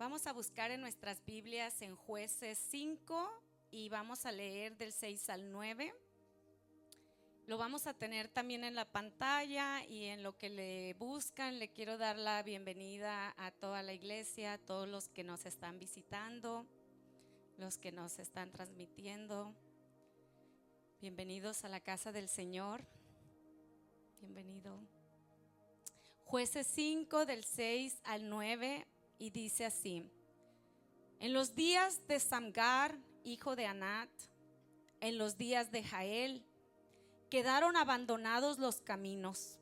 Vamos a buscar en nuestras Biblias en Jueces 5 y vamos a leer del 6 al 9. Lo vamos a tener también en la pantalla y en lo que le buscan. Le quiero dar la bienvenida a toda la iglesia, a todos los que nos están visitando, los que nos están transmitiendo. Bienvenidos a la casa del Señor. Bienvenido. Jueces 5 del 6 al 9 y dice así: en los días de Samgar, hijo de Anat, en los días de Jael, quedaron abandonados los caminos,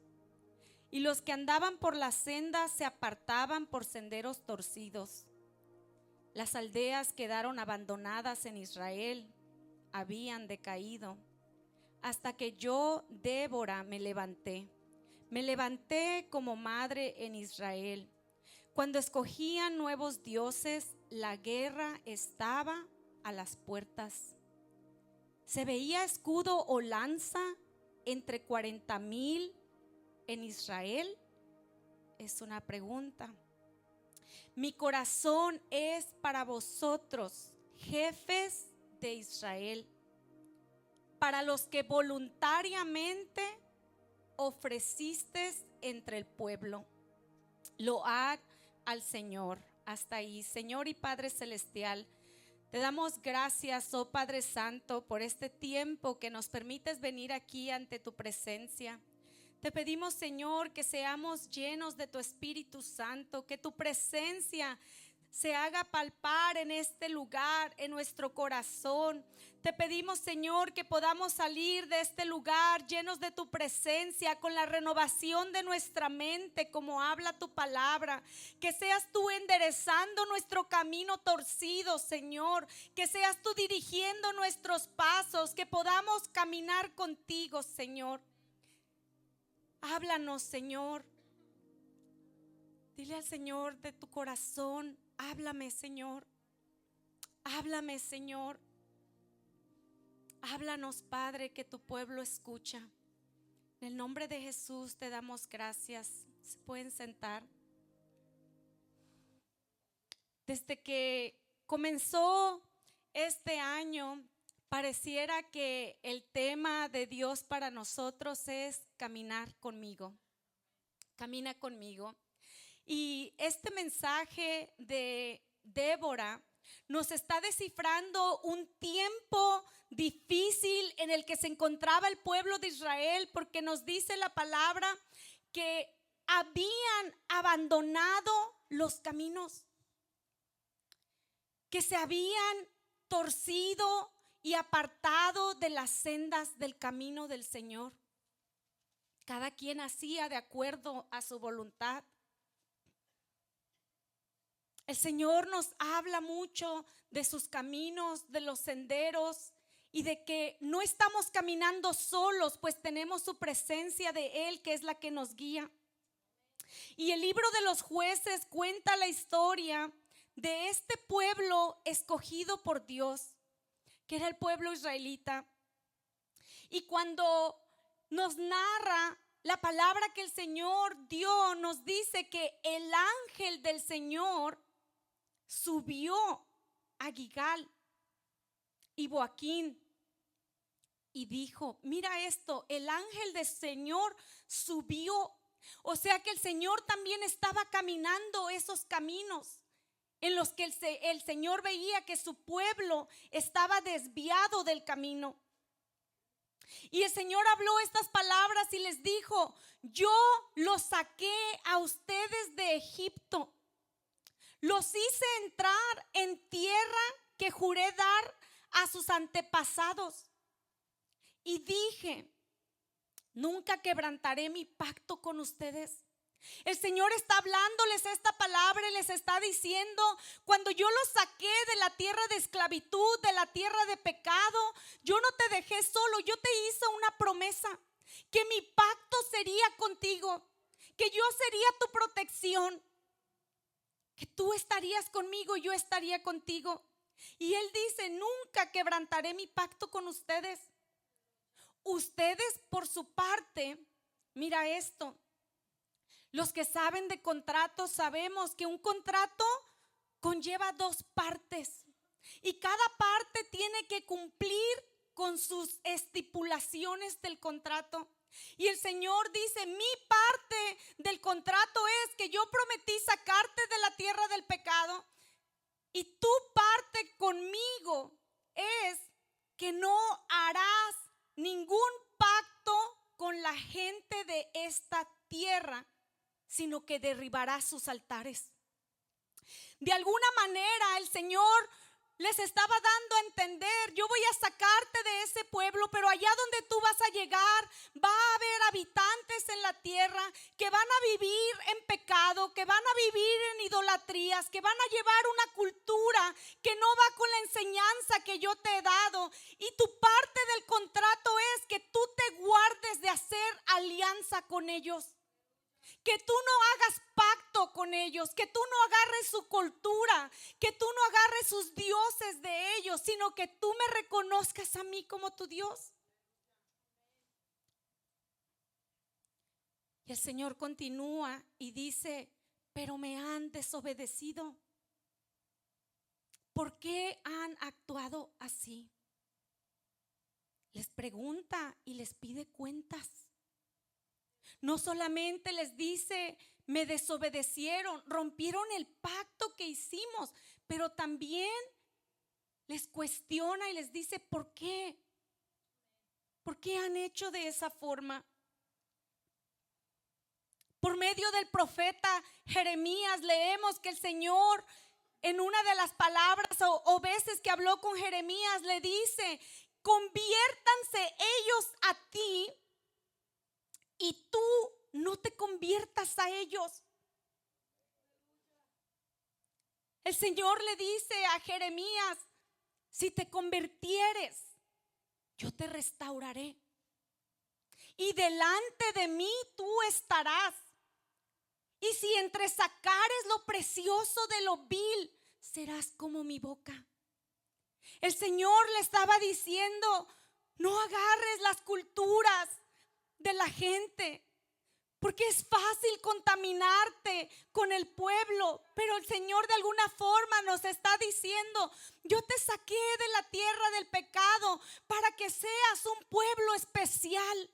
y los que andaban por las sendas se apartaban por senderos torcidos. Las aldeas quedaron abandonadas en Israel, habían decaído, hasta que yo, Débora, me levanté como madre en Israel. Cuando escogían nuevos dioses, la guerra estaba a las puertas. ¿Se veía escudo o lanza entre 40,000 en Israel? Es una pregunta. Mi corazón es para vosotros, jefes de Israel, para los que voluntariamente ofrecisteis entre el pueblo. Load al Señor. Hasta ahí. Señor y Padre Celestial, te damos gracias, oh Padre Santo, por este tiempo que nos permites venir aquí ante tu presencia. Te pedimos, Señor, que seamos llenos de tu Espíritu Santo, que tu presencia se haga palpar en este lugar, en nuestro corazón. Te pedimos, Señor, que podamos salir de este lugar llenos de tu presencia, con la renovación de nuestra mente, como habla tu palabra. Que seas tú enderezando nuestro camino torcido, Señor. Que seas tú dirigiendo nuestros pasos, que podamos caminar contigo, Señor. Háblanos, Señor. Dile al Señor de tu corazón: háblame, Señor. Háblame, Señor. Háblanos, Padre, que tu pueblo escucha. En el nombre de Jesús te damos gracias. Se pueden sentar. Desde que comenzó este año, pareciera que el tema de Dios para nosotros es caminar conmigo. Camina conmigo. Y este mensaje de Débora nos está descifrando un tiempo difícil en el que se encontraba el pueblo de Israel, porque nos dice la palabra que habían abandonado los caminos, que se habían torcido y apartado de las sendas del camino del Señor. Cada quien hacía de acuerdo a su voluntad. El Señor nos habla mucho de sus caminos, de los senderos, y de que no estamos caminando solos, pues tenemos su presencia de Él, que es la que nos guía. Y el libro de los Jueces cuenta la historia de este pueblo escogido por Dios, que era el pueblo israelita. Y cuando nos narra la palabra que el Señor dio, nos dice que el ángel del Señor subió a Gilgal y Boaquín y dijo: mira esto, el ángel del Señor subió. O sea que el Señor también estaba caminando esos caminos en los que el Señor veía que su pueblo estaba desviado del camino. Y el Señor habló estas palabras y les dijo: yo los saqué a ustedes de Egipto. Los hice entrar en tierra que juré dar a sus antepasados. Y dije: nunca quebrantaré mi pacto con ustedes. El Señor está hablándoles esta palabra y les está diciendo: cuando yo los saqué de la tierra de esclavitud, de la tierra de pecado, yo no te dejé solo, yo te hice una promesa, que mi pacto sería contigo, que yo sería tu protección, que tú estarías conmigo y yo estaría contigo. Y Él dice: nunca quebrantaré mi pacto con ustedes. Ustedes por su parte, mira esto, los que saben de contratos sabemos que un contrato conlleva dos partes y cada parte tiene que cumplir con sus estipulaciones del contrato. Y el Señor dice: mi parte del contrato es que yo prometí sacarte de la tierra del pecado, y tu parte conmigo es que no harás ningún pacto con la gente de esta tierra, sino que derribarás sus altares. De alguna manera el Señor les estaba dando a entender: yo voy a sacarte de ese pueblo, pero allá donde tú vas a llegar va a haber habitantes en la tierra que van a vivir en pecado, que van a vivir en idolatrías, que van a llevar una cultura que no va con la enseñanza que yo te he dado. Y tu parte del contrato es que tú te guardes de hacer alianza con ellos, que tú no hagas pacto con ellos, que tú no agarres su cultura, que tú no agarres sus dioses de ellos, sino que tú me reconozcas a mí como tu Dios. Y el Señor continúa y dice: pero me han desobedecido. ¿Por qué han actuado así? Les pregunta y les pide cuentas. No solamente les dice: me desobedecieron, rompieron el pacto que hicimos, pero también les cuestiona y les dice: ¿por qué? ¿Por qué han hecho de esa forma? Por medio del profeta Jeremías leemos que el Señor, en una de las palabras o veces que habló con Jeremías, le dice: conviértanse ellos a ti y tú no te conviertas a ellos. El Señor le dice a Jeremías: si te convirtieres, yo te restauraré, y delante de mí tú estarás. Y si entresacares lo precioso de lo vil, serás como mi boca. El Señor le estaba diciendo: no agarres las culturas de la gente, porque es fácil contaminarte con el pueblo. Pero el Señor de alguna forma nos está diciendo: yo te saqué de la tierra del pecado para que seas un pueblo especial,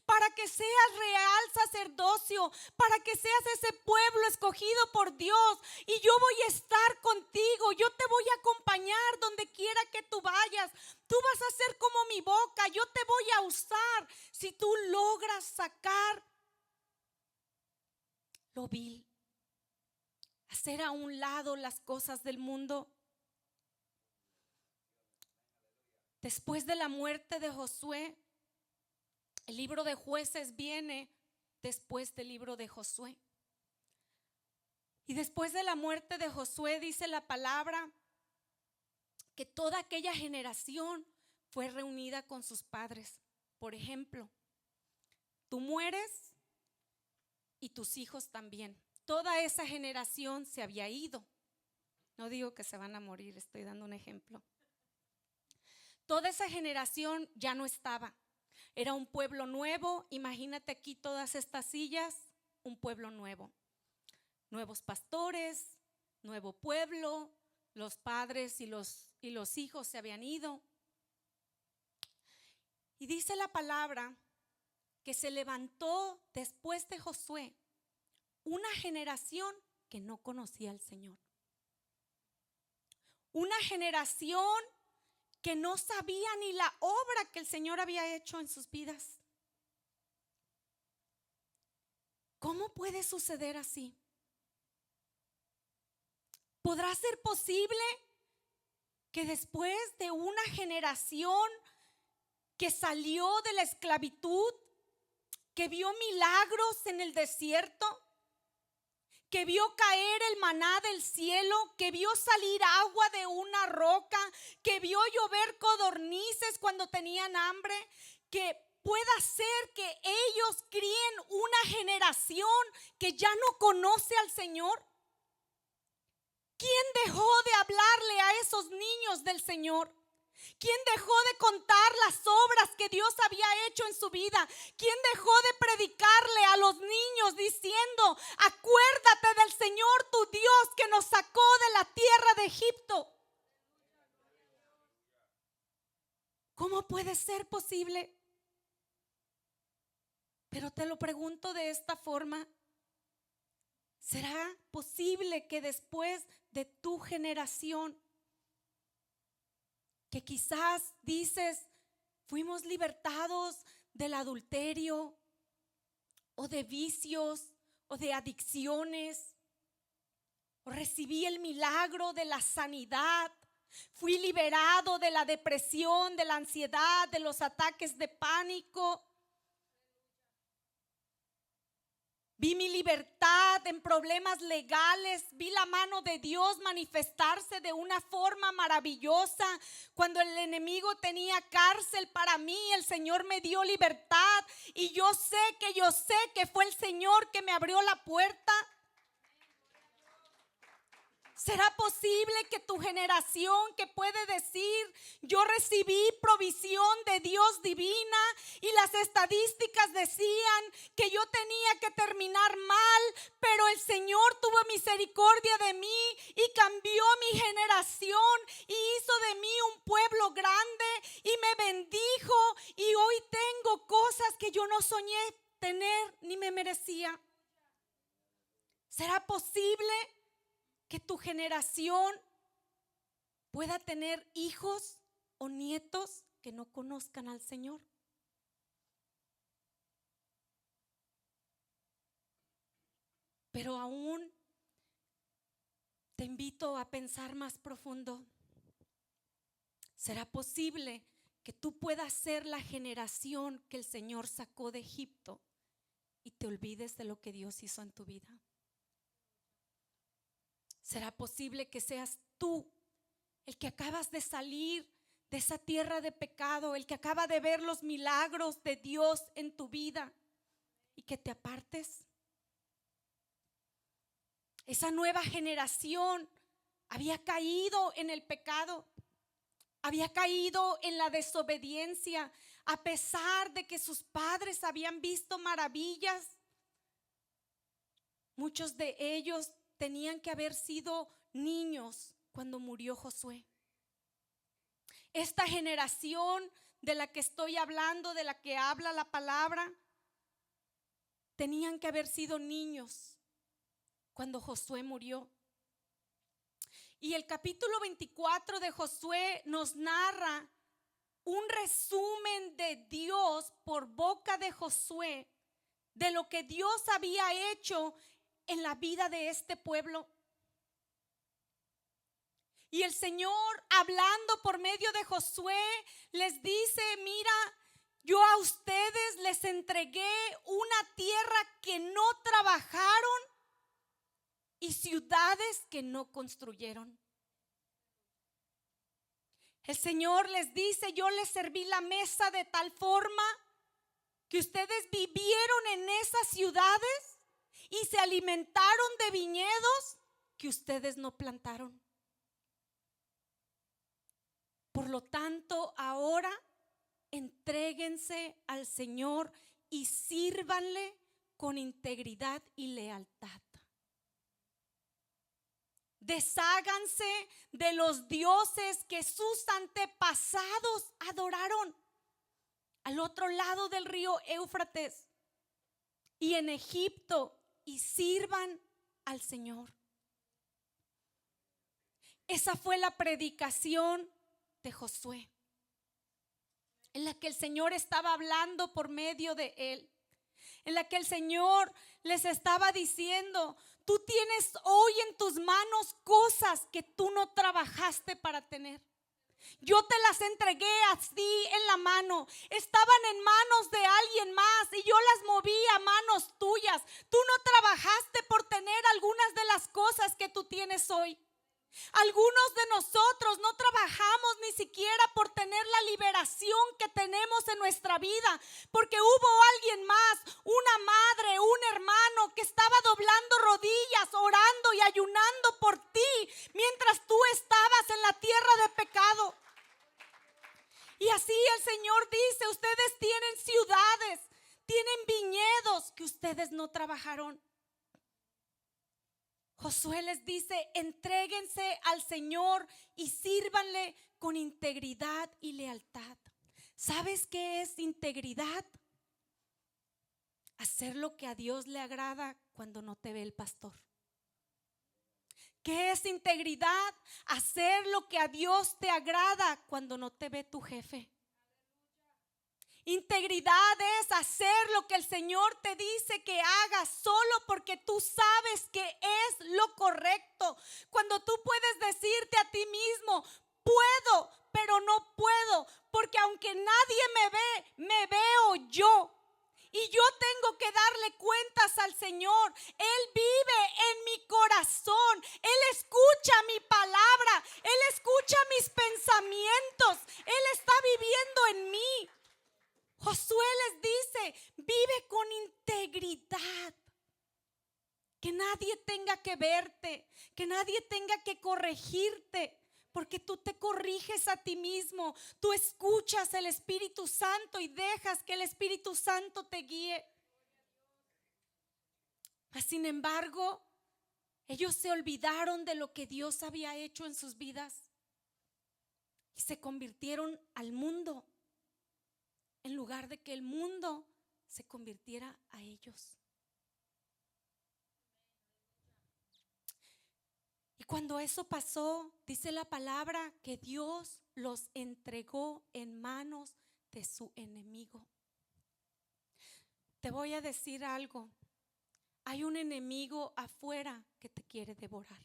para que seas real sacerdocio, para que seas ese pueblo escogido por Dios. Y yo voy a estar contigo, yo te voy a acompañar donde quiera que tú vayas. Tú vas a ser como mi boca, yo te voy a usar si tú logras sacar lo vil, hacer a un lado las cosas del mundo. Después de la muerte de Josué, el libro de Jueces viene después del libro de Josué. Y después de la muerte de Josué, dice la palabra que toda aquella generación fue reunida con sus padres. Por ejemplo, tú mueres y tus hijos también. Toda esa generación se había ido. No digo que se van a morir, estoy dando un ejemplo. Toda esa generación ya no estaba. Era un pueblo nuevo. Imagínate aquí todas estas sillas, un pueblo nuevo. Nuevos pastores, nuevo pueblo, los padres y los hijos se habían ido. Y dice la palabra que se levantó después de Josué una generación que no conocía al Señor. Una generación que no sabía ni la obra que el Señor había hecho en sus vidas. ¿Cómo puede suceder así? ¿Podrá ser posible que después de una generación que salió de la esclavitud, que vio milagros en el desierto, que vio caer el maná del cielo, que vio salir agua de una roca, que vio llover codornices cuando tenían hambre, que pueda ser que ellos críen una generación que ya no conoce al Señor? ¿Quién dejó de hablarle a esos niños del Señor? ¿Quién dejó de contar las obras que Dios había hecho en su vida? ¿Quién dejó de predicarle a los niños diciendo: acuérdate del Señor tu Dios que nos sacó de la tierra de Egipto. ¿Cómo puede ser posible? Pero te lo pregunto de esta forma: ¿será posible que después de tu generación, que quizás dices, fuimos libertados del adulterio o de vicios o de adicciones, o recibí el milagro de la sanidad, fui liberado de la depresión, de la ansiedad, de los ataques de pánico, vi mi libertad en problemas legales, vi la mano de Dios manifestarse de una forma maravillosa? Cuando el enemigo tenía cárcel para mí, el Señor me dio libertad, y yo sé que fue el Señor que me abrió la puerta. ¿Será posible que tu generación, que puede decir, yo recibí provisión de Dios divina, y las estadísticas decían que yo tenía que terminar mal, pero el Señor tuvo misericordia de mí y cambió mi generación y hizo de mí un pueblo grande y me bendijo, y hoy tengo cosas que yo no soñé tener ni me merecía? ¿Será posible que tu generación pueda tener hijos o nietos que no conozcan al Señor? Pero aún te invito a pensar más profundo. ¿Será posible que tú puedas ser la generación que el Señor sacó de Egipto y te olvides de lo que Dios hizo en tu vida? ¿Será posible que seas tú el que acabas de salir de esa tierra de pecado, el que acaba de ver los milagros de Dios en tu vida, y que te apartes? Esa nueva generación había caído en el pecado, había caído en la desobediencia, a pesar de que sus padres habían visto maravillas. Muchos de ellos tenían que haber sido niños cuando murió Josué. Esta generación de la que estoy hablando, de la que habla la palabra, tenían que haber sido niños cuando Josué murió. Y el capítulo 24 de Josué nos narra un resumen de Dios por boca de Josué, de lo que Dios había hecho en la vida de este pueblo. Y el Señor, hablando por medio de Josué, les dice: mira, yo a ustedes les entregué una tierra que no trabajaron y ciudades que no construyeron. El Señor les dice: yo les serví la mesa de tal forma que ustedes vivieron en esas ciudades y se alimentaron de viñedos que ustedes no plantaron. Por lo tanto, ahora entréguense al Señor y sírvanle con integridad y lealtad. Desháganse de los dioses que sus antepasados adoraron al otro lado del río Éufrates y en Egipto, y sirvan al Señor. Esa fue la predicación de Josué, en la que el Señor estaba hablando por medio de él, en la que el Señor les estaba diciendo: tú tienes hoy en tus manos cosas que tú no trabajaste para tener. Yo te las entregué así en la mano. Estaban en manos de alguien más y yo las moví a manos tuyas. Tú no trabajaste por tener algunas de las cosas que tú tienes hoy. Algunos de nosotros no trabajamos ni siquiera por tener la liberación que tenemos en nuestra vida, porque hubo alguien más, una madre, un hermano que estaba doblando rodillas, orando y ayunando por ti mientras tú estabas en la tierra de pecado. Y así el Señor dice: ustedes tienen ciudades, tienen viñedos que ustedes no trabajaron. Josué les dice: entréguense al Señor y sírvanle con integridad y lealtad. ¿Sabes qué es integridad? Hacer lo que a Dios le agrada cuando no te ve el pastor. ¿Qué es integridad? Hacer lo que a Dios te agrada cuando no te ve tu jefe. Integridad es hacer lo que el Señor te dice que hagas solo porque tú sabes que es lo correcto. Cuando tú puedes decirte a ti mismo: puedo, pero no puedo, porque aunque nadie me ve, me veo yo. Y yo tengo que darle cuentas al Señor. Él vive en mi corazón. Él escucha mi palabra. Él escucha mis pensamientos. Él está viviendo en mí. Josué les dice: vive con integridad. Que nadie tenga que verte, que nadie tenga que corregirte, porque tú te corriges a ti mismo. Tú escuchas el Espíritu Santo y dejas que el Espíritu Santo te guíe. Sin embargo, ellos se olvidaron de lo que Dios había hecho en sus vidas y se convirtieron al mundo, en lugar de que el mundo se convirtiera a ellos. Y cuando eso pasó, dice la palabra que Dios los entregó en manos de su enemigo. Te voy a decir algo: hay un enemigo afuera que te quiere devorar.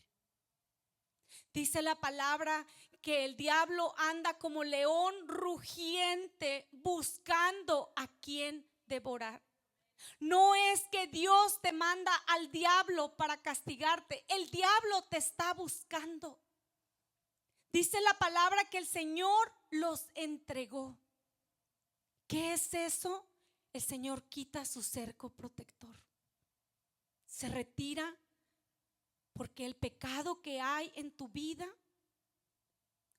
Dice la palabra que el diablo anda como león rugiente buscando a quien devorar. No es que Dios te manda al diablo para castigarte. El diablo te está buscando. Dice la palabra que el Señor los entregó. ¿Qué es eso? El Señor quita su cerco protector. Se retira porque el pecado que hay en tu vida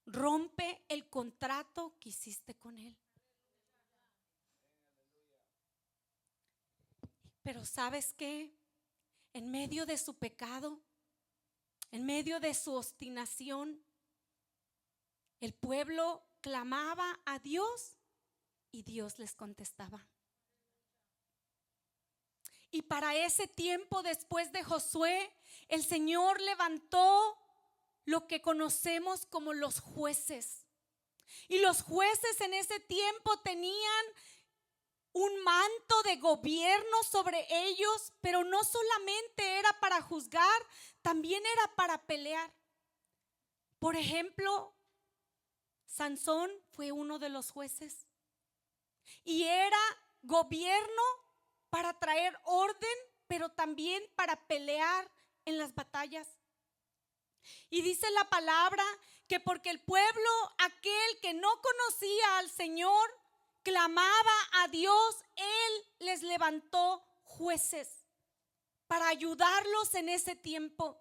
rompe el contrato que hiciste con Él. Pero ¿sabes qué? En medio de su pecado, en medio de su obstinación, el pueblo clamaba a Dios y Dios les contestaba. Y para ese tiempo, después de Josué, el Señor levantó lo que conocemos como los jueces. Y los jueces en ese tiempo tenían un manto de gobierno sobre ellos, pero no solamente era para juzgar, también era para pelear. Por ejemplo, Sansón fue uno de los jueces y era gobierno para traer orden, pero también para pelear en las batallas. Y dice la palabra que porque el pueblo, aquel que no conocía al Señor, clamaba a Dios, Él les levantó jueces para ayudarlos en ese tiempo.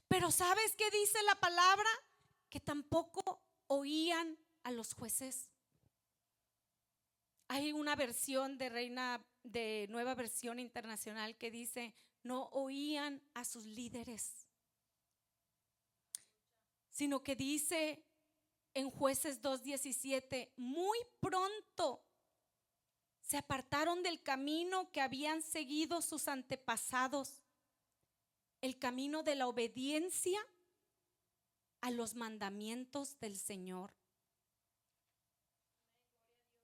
Pero ¿sabes qué dice la palabra? Que tampoco oían a los jueces. Hay una versión de Nueva Versión Internacional que dice: no oían a sus líderes, sino que dice en Jueces 2:17: muy pronto se apartaron del camino que habían seguido sus antepasados, el camino de la obediencia a los mandamientos del Señor.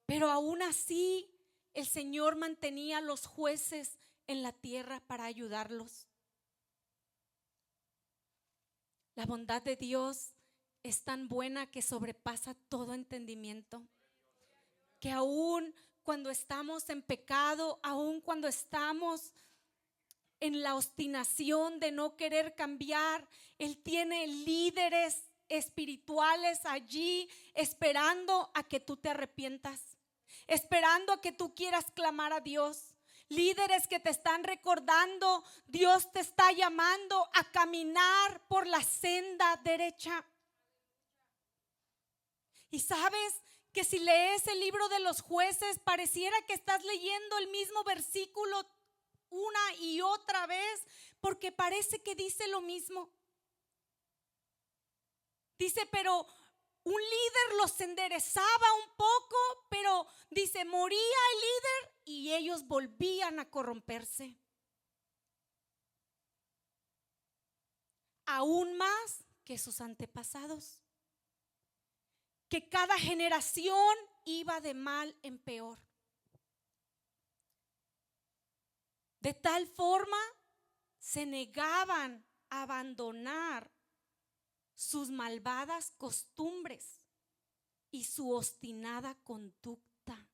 Pero aún así, el Señor mantenía a los jueces en la tierra para ayudarlos. La bondad de Dios es tan buena que sobrepasa todo entendimiento. Que aún cuando estamos en pecado, aún cuando estamos en la obstinación de no querer cambiar, Él tiene líderes espirituales allí esperando a que tú te arrepientas, esperando a que tú quieras clamar a Dios. Líderes que te están recordando: Dios te está llamando a caminar por la senda derecha. Y sabes que si lees el libro de los jueces, pareciera que estás leyendo el mismo versículo una y otra vez porque parece que dice lo mismo. Dice, pero un líder los enderezaba un poco, pero dice, moría el líder y ellos volvían a corromperse. Aún más que sus antepasados, que cada generación iba de mal en peor. De tal forma se negaban a abandonar sus malvadas costumbres y su obstinada conducta.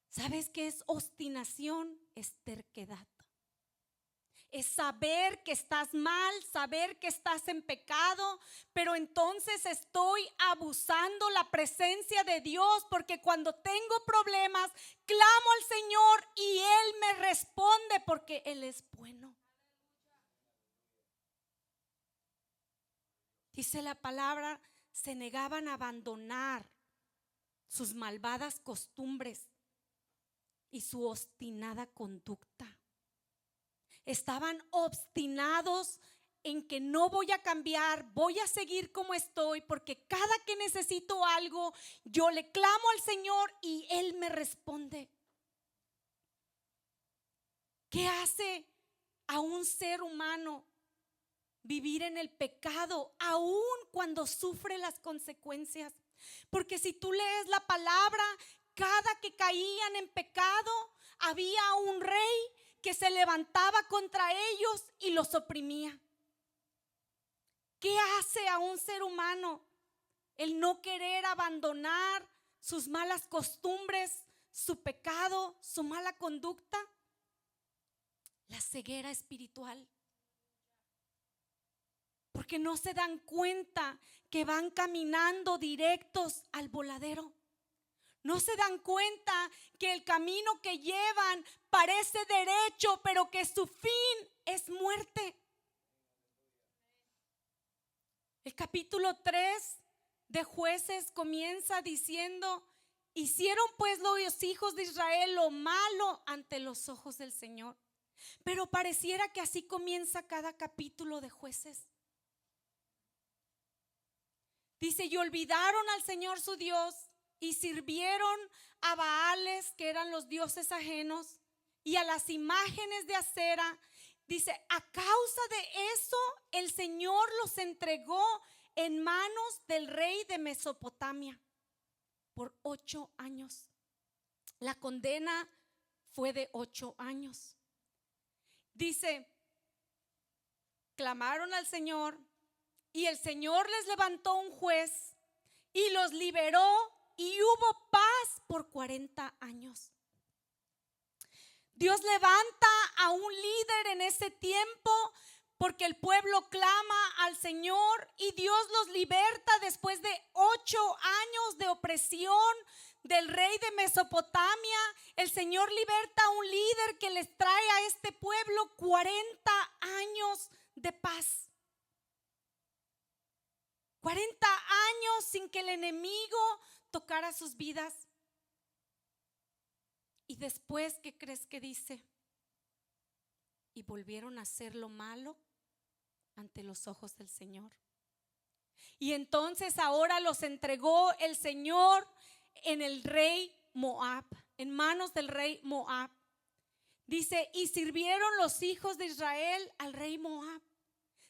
¿Sabes qué es obstinación? Es terquedad. Es saber que estás mal, saber que estás en pecado, pero entonces estoy abusando la presencia de Dios, porque cuando tengo problemas, clamo al Señor y Él me responde porque Él es bueno. Dice la palabra, se negaban a abandonar sus malvadas costumbres y su obstinada conducta. Estaban obstinados en que no voy a cambiar, voy a seguir como estoy, porque cada que necesito algo, yo le clamo al Señor y Él me responde. ¿Qué hace a un ser humano vivir en el pecado, aun cuando sufre las consecuencias? Porque si tú lees la palabra, cada que caían en pecado, había un rey que se levantaba contra ellos y los oprimía. ¿Qué hace a un ser humano el no querer abandonar sus malas costumbres, su pecado, su mala conducta? La ceguera espiritual. Porque no se dan cuenta que van caminando directos al voladero. No se dan cuenta que el camino que llevan parece derecho, pero que su fin es muerte. El capítulo 3 de Jueces comienza diciendo: hicieron pues los hijos de Israel lo malo ante los ojos del Señor. Pero pareciera que así comienza cada capítulo de Jueces. Dice, y olvidaron al Señor su Dios y sirvieron a Baales, que eran los dioses ajenos, y a las imágenes de acera. Dice, a causa de eso el Señor los entregó en manos del rey de Mesopotamia por 8 años. La condena fue de 8 años. Dice, clamaron al Señor y el Señor les levantó un juez y los liberó y hubo paz por 40 años. Dios levanta a un líder en ese tiempo porque el pueblo clama al Señor y Dios los liberta después de 8 años de opresión del rey de Mesopotamia. El Señor liberta a un líder que les trae a este pueblo 40 años de paz. 40 años sin que el enemigo tocara sus vidas. Y después, ¿qué crees que dice? Y volvieron a hacer lo malo ante los ojos del Señor. Y entonces ahora los entregó el Señor en el rey Moab, en manos del rey Moab. Dice, y sirvieron los hijos de Israel al rey Moab.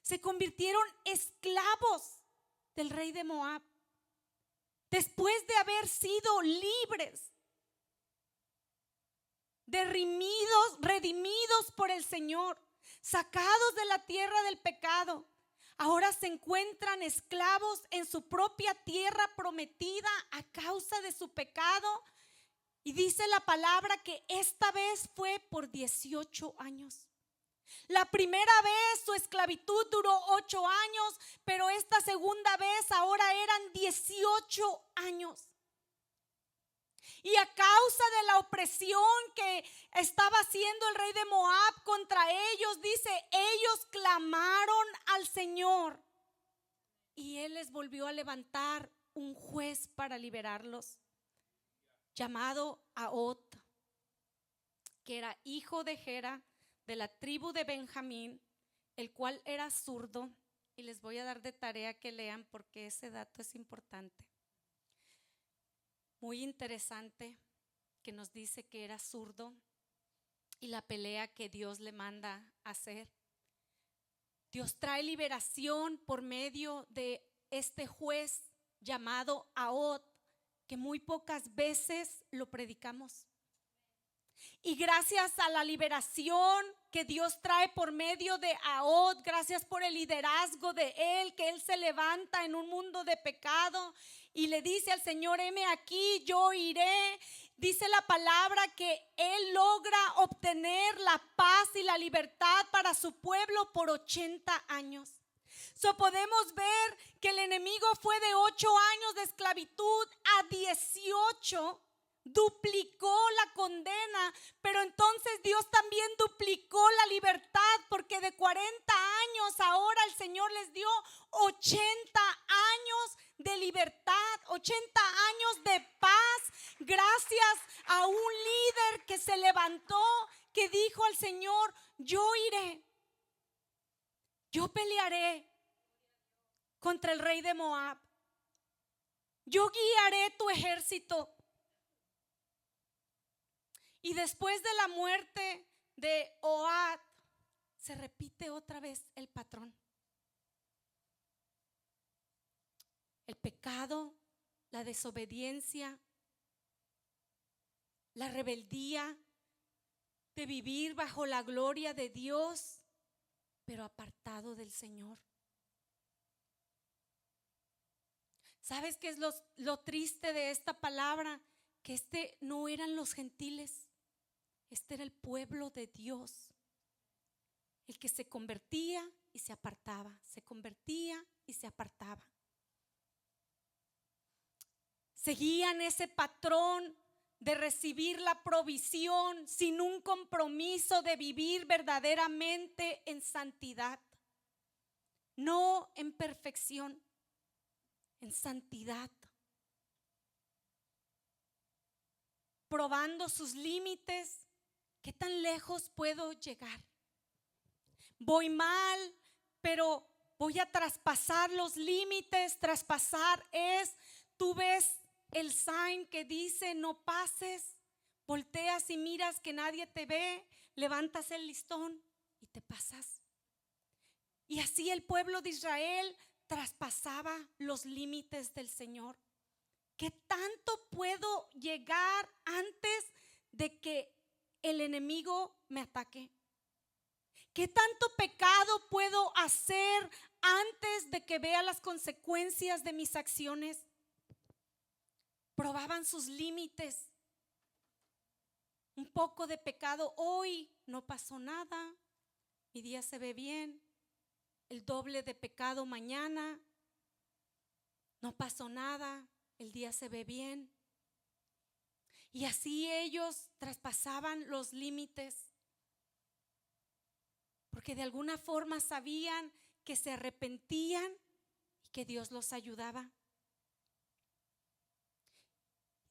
Se convirtieron esclavos del rey de Moab. Después de haber sido libres, redimidos por el Señor, sacados de la tierra del pecado, ahora se encuentran esclavos en su propia tierra prometida a causa de su pecado. Y dice la palabra que esta vez fue por 18 años. La primera vez su esclavitud duró 8 años, pero esta segunda vez ahora eran 18 años. Y a causa de la opresión que estaba haciendo el rey de Moab contra ellos, dice, ellos clamaron al Señor y Él les volvió a levantar un juez para liberarlos, llamado Ahot, que era hijo de Gera, de la tribu de Benjamín, el cual era zurdo. Y les voy a dar de tarea que lean porque ese dato es importante. Muy interesante que nos dice que era zurdo y la pelea que Dios le manda hacer. Dios trae liberación por medio de este juez llamado Ahod, que muy pocas veces lo predicamos. Y gracias a la liberación que Dios trae por medio de Ahod, gracias por el liderazgo de él, que él se levanta en un mundo de pecado y le dice al Señor: heme aquí, yo iré. Dice la palabra que él logra obtener la paz y la libertad para su pueblo por 80 años. Podemos ver que el enemigo fue de 8 años de esclavitud a 18. Duplicó la condena, pero entonces Dios también duplicó la libertad, porque de 40 años ahora el Señor les dio 80 años de libertad, 80 años de paz, gracias a un líder que se levantó, que dijo al Señor: yo iré, yo pelearé contra el rey de Moab, yo guiaré tu ejército. Y después de la muerte de Ohad, se repite otra vez el patrón. El pecado, la desobediencia, la rebeldía de vivir bajo la gloria de Dios, pero apartado del Señor. ¿Sabes qué es lo triste de esta palabra? Que no eran los gentiles. Este era el pueblo de Dios, el que se convertía y se apartaba, se convertía y se apartaba. Seguían ese patrón de recibir la provisión sin un compromiso de vivir verdaderamente en santidad, no en perfección, en santidad. Probando sus límites. ¿Qué tan lejos puedo llegar? Voy mal, pero voy a traspasar los límites. Traspasar es, tú ves el sign que dice no pases, volteas y miras que nadie te ve, levantas el listón y te pasas. Y así el pueblo de Israel traspasaba los límites del Señor. ¿Qué tanto puedo llegar antes de que el enemigo me ataque? ¿Qué tanto pecado puedo hacer antes de que vea las consecuencias de mis acciones? Probaban sus límites. Un poco de pecado hoy, no pasó nada, mi día se ve bien. El doble de pecado mañana, no pasó nada, el día se ve bien. Y así ellos traspasaban los límites, porque de alguna forma sabían que se arrepentían y que Dios los ayudaba.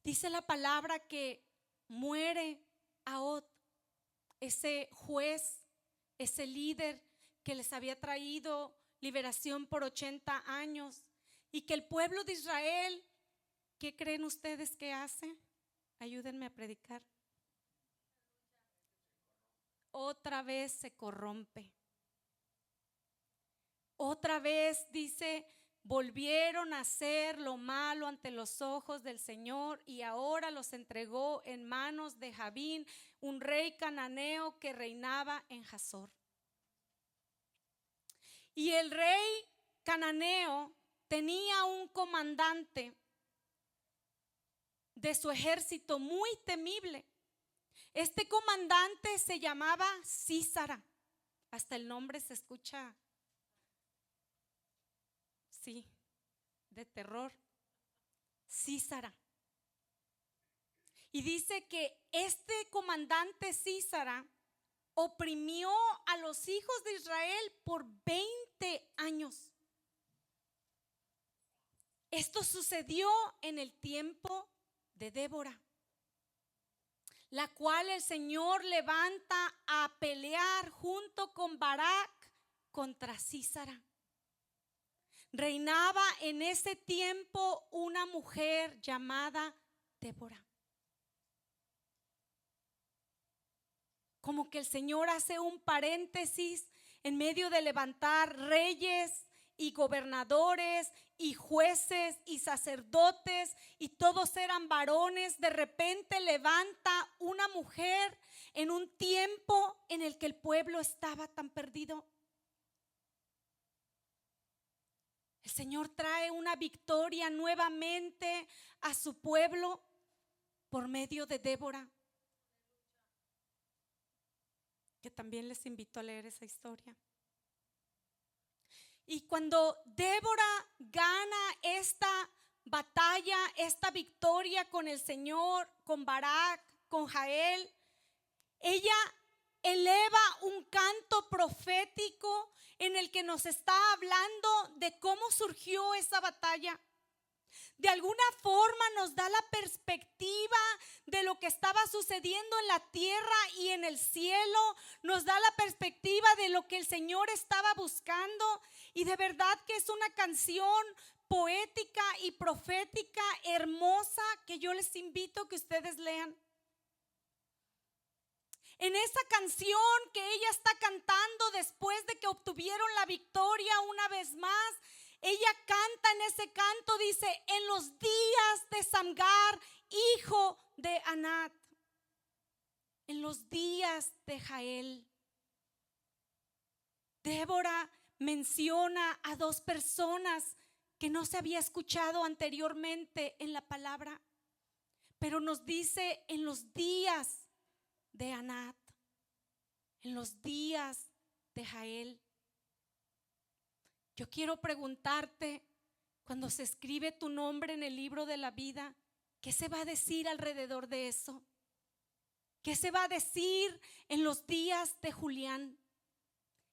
Dice la palabra que muere Ahod, ese juez, ese líder que les había traído liberación por 80 años, y que el pueblo de Israel, ¿qué creen ustedes que hace? Ayúdenme a predicar. Otra vez se corrompe. Otra vez dice, volvieron a hacer lo malo ante los ojos del Señor, y ahora los entregó en manos de Jabín, un rey cananeo que reinaba en Hazor. Y el rey cananeo tenía un comandante de su ejército muy temible. Este comandante se llamaba Sísara. Hasta el nombre se escucha, sí, de terror. Sísara. Y dice que este comandante Sísara oprimió a los hijos de Israel por 20 años. Esto sucedió en el tiempo de Débora. la cual el Señor levanta a pelear junto con Barak contra Sísara. Reinaba en ese tiempo una mujer llamada Débora. Como que el Señor hace un paréntesis en medio de levantar reyes y gobernadores y jueces y sacerdotes, y todos eran varones. De repente levanta una mujer en un tiempo en el que el pueblo estaba tan perdido. El Señor trae una victoria nuevamente a su pueblo por medio de Débora, que también les invito a leer esa historia. Y cuando Débora gana esta batalla, esta victoria con el Señor, con Barak, con Jael, ella eleva un canto profético en el que nos está hablando de cómo surgió esa batalla. De alguna forma nos da la perspectiva de lo que estaba sucediendo en la tierra y en el cielo. Nos da la perspectiva de lo que el Señor estaba buscando. Y de verdad que es una canción poética y profética hermosa que yo les invito a que ustedes lean. En esa canción que ella está cantando después de que obtuvieron la victoria una vez más, ella canta en ese canto, dice: en los días de Samgar, hijo de Anat, en los días de Jael. Débora menciona a dos personas que no se había escuchado anteriormente en la palabra, pero nos dice en los días de Anat, en los días de Jael. Yo quiero preguntarte, cuando se escribe tu nombre en el libro de la vida, ¿qué se va a decir alrededor de eso? ¿Qué se va a decir en los días de Julián?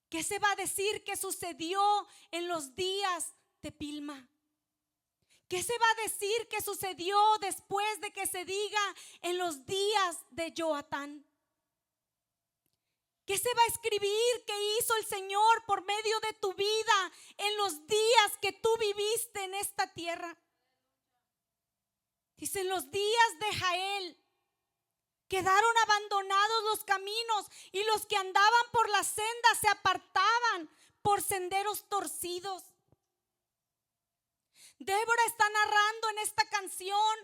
¿Qué se va a decir que sucedió en los días de Pilma? ¿Qué se va a decir que sucedió después de que se diga en los días de Joatán? ¿Qué se va a escribir que hizo el Señor por medio de tu vida en los días que tú viviste en esta tierra? Dice: en los días de Jael quedaron abandonados los caminos, y los que andaban por la senda se apartaban por senderos torcidos. Débora está narrando en esta canción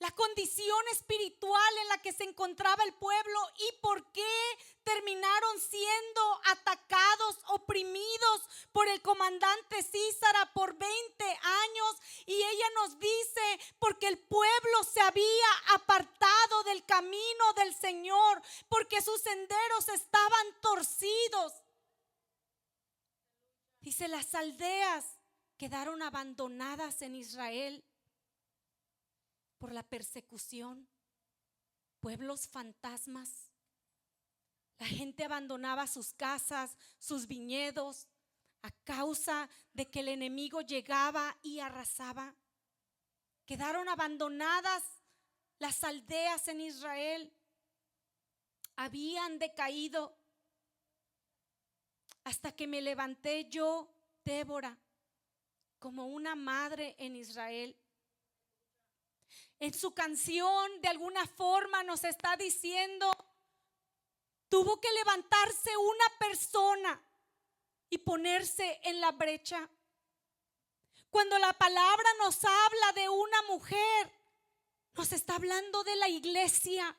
la condición espiritual en la que se encontraba el pueblo y por qué terminaron siendo atacados, oprimidos por el comandante Sísara por 20 años. Y ella nos dice: porque el pueblo se había apartado del camino del Señor, porque sus senderos estaban torcidos. Dice: las aldeas quedaron abandonadas en Israel por la persecución, pueblos fantasmas. La gente abandonaba sus casas, sus viñedos, a causa de que el enemigo llegaba y arrasaba. Quedaron abandonadas las aldeas en Israel. Habían decaído hasta que me levanté yo, Débora, como una madre en Israel. En su canción de alguna forma nos está diciendo: tuvo que levantarse una persona y ponerse en la brecha. Cuando la palabra nos habla de una mujer, nos está hablando de la iglesia.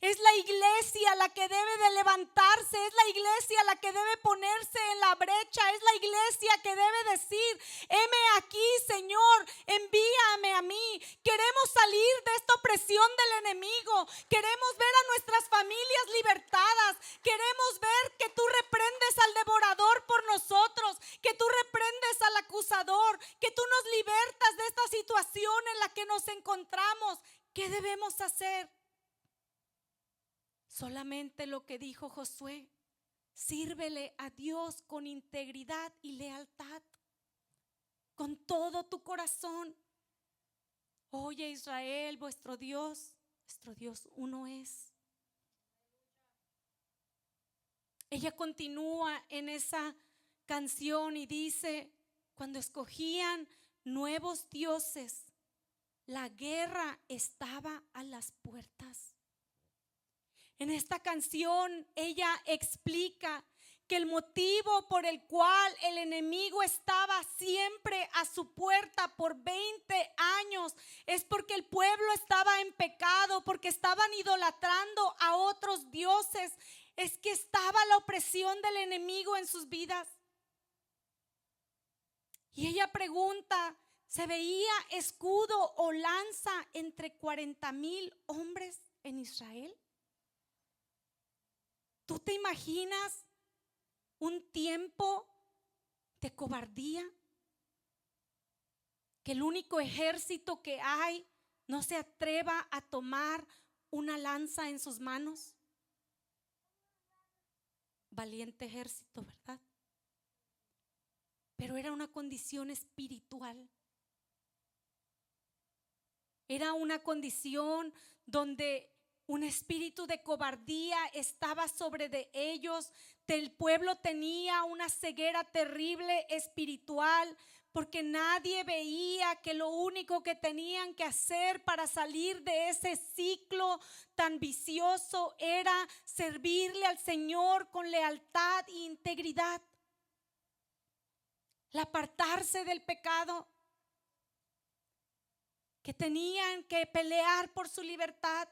Es la iglesia la que debe de levantarse, es la iglesia la que debe ponerse en la brecha, es la iglesia que debe decir: heme aquí, Señor, envíame a mí. Queremos salir de esta opresión del enemigo, queremos ver a nuestras familias libertadas, queremos ver que tú reprendes al devorador por nosotros, que tú reprendes al acusador, que tú nos libertas de esta situación en la que nos encontramos. ¿Qué debemos hacer? Solamente lo que dijo Josué: sírvele a Dios con integridad y lealtad, con todo tu corazón. Oye, Israel, vuestro Dios Nuestro Dios uno es. Ella continúa en esa canción y dice: cuando escogían nuevos dioses, la guerra estaba a las puertas. En esta canción ella explica que el motivo por el cual el enemigo estaba siempre a su puerta por 20 años es porque el pueblo estaba en pecado, porque estaban idolatrando a otros dioses. Es que estaba la opresión del enemigo en sus vidas. Y ella pregunta: ¿se veía escudo o lanza entre 40,000 hombres en Israel? ¿Tú te imaginas un tiempo de cobardía? Que el único ejército que hay no se atreva a tomar una lanza en sus manos. Valiente ejército, ¿verdad? Pero era una condición espiritual. Era una condición donde un espíritu de cobardía estaba sobre de ellos. El pueblo tenía una ceguera terrible espiritual, porque nadie veía que lo único que tenían que hacer para salir de ese ciclo tan vicioso era servirle al Señor con lealtad e integridad. El apartarse del pecado, que tenían que pelear por su libertad,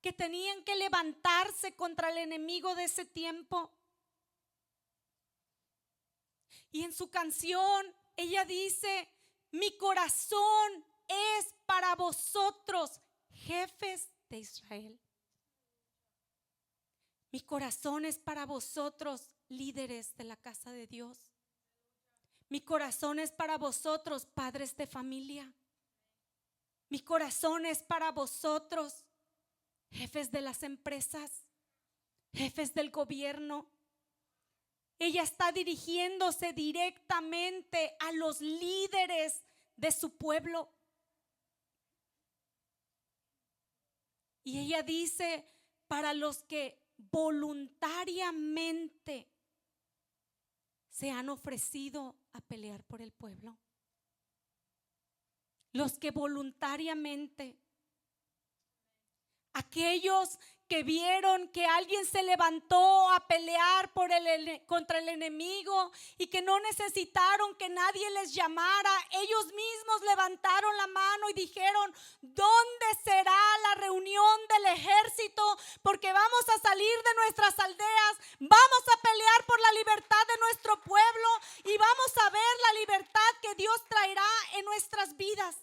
que tenían que levantarse contra el enemigo de ese tiempo. Y en su canción ella dice: mi corazón es para vosotros, jefes de Israel. Mi corazón es para vosotros, líderes de la casa de Dios. Mi corazón es para vosotros, padres de familia. Mi corazón es para vosotros, jefes de las empresas, jefes del gobierno. Ella está dirigiéndose directamente a los líderes de su pueblo. Y ella dice: para los que voluntariamente se han ofrecido a pelear por el pueblo. Los que voluntariamente, aquellos que vieron que alguien se levantó a pelear contra el enemigo y que no necesitaron que nadie les llamara, ellos mismos levantaron la mano y dijeron: ¿dónde será la reunión del ejército? Porque vamos a salir de nuestras aldeas, vamos a pelear por la libertad de nuestro pueblo y vamos a ver la libertad que Dios traerá en nuestras vidas.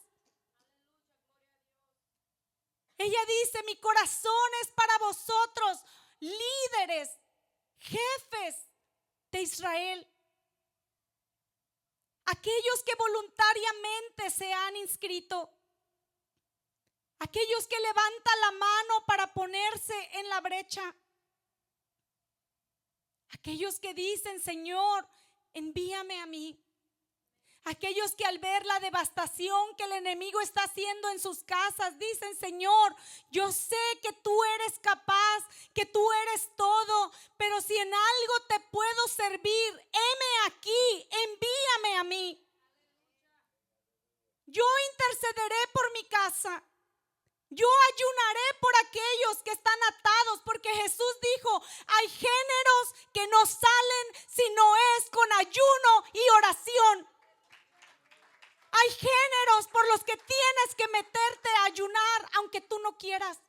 Ella dice: mi corazón es para vosotros, líderes, jefes de Israel. Aquellos que voluntariamente se han inscrito. Aquellos que levantan la mano para ponerse en la brecha. Aquellos que dicen: Señor, envíame a mí. Aquellos que al ver la devastación que el enemigo está haciendo en sus casas dicen: Señor, yo sé que tú eres capaz, que tú eres todo, pero si en algo te puedo servir, heme aquí, envíame a mí. Yo intercederé por mi casa. Yo ayunaré por aquellos que están atados, porque Jesús dijo: hay géneros que no salen si no es con ayuno y oración. Hay géneros por los que tienes que meterte a ayunar aunque tú no quieras.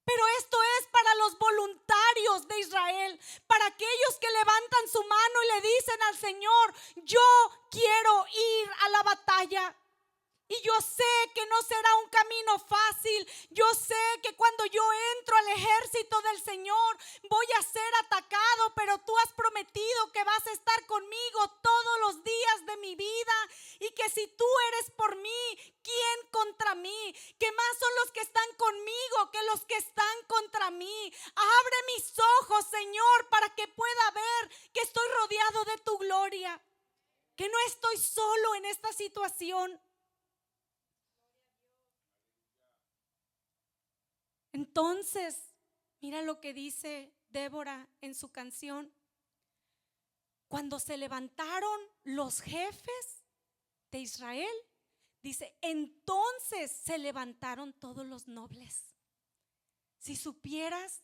Pero esto es para los voluntarios de Israel, para aquellos que levantan su mano y le dicen al Señor: yo quiero ir a la batalla. Y yo sé que no será un camino fácil. Yo sé que cuando yo entro al ejército del Señor voy a ser atacado, pero tú has prometido que vas a estar conmigo todos los días de mi vida. Y que si tú eres por mí, ¿quién contra mí? Que más son los que están conmigo que los que están contra mí. Abre mis ojos, Señor, para que pueda ver que estoy rodeado de tu gloria, que no estoy solo en esta situación. Entonces, mira lo que dice Débora en su canción. Cuando se levantaron los jefes de Israel, dice, entonces se levantaron todos los nobles. Si supieras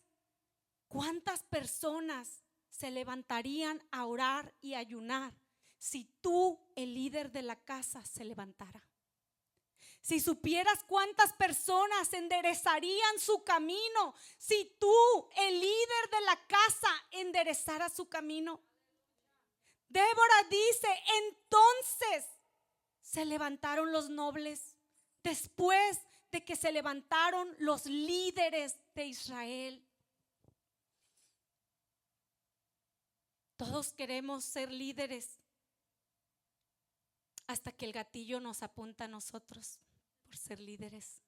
cuántas personas se levantarían a orar y ayunar si tú, el líder de la casa, se levantara. Si supieras cuántas personas enderezarían su camino si tú, el líder de la casa, enderezara su camino. Débora dice, entonces se levantaron los nobles después de que se levantaron los líderes de Israel. Todos queremos ser líderes hasta que el gatillo nos apunta a nosotros por ser líderes.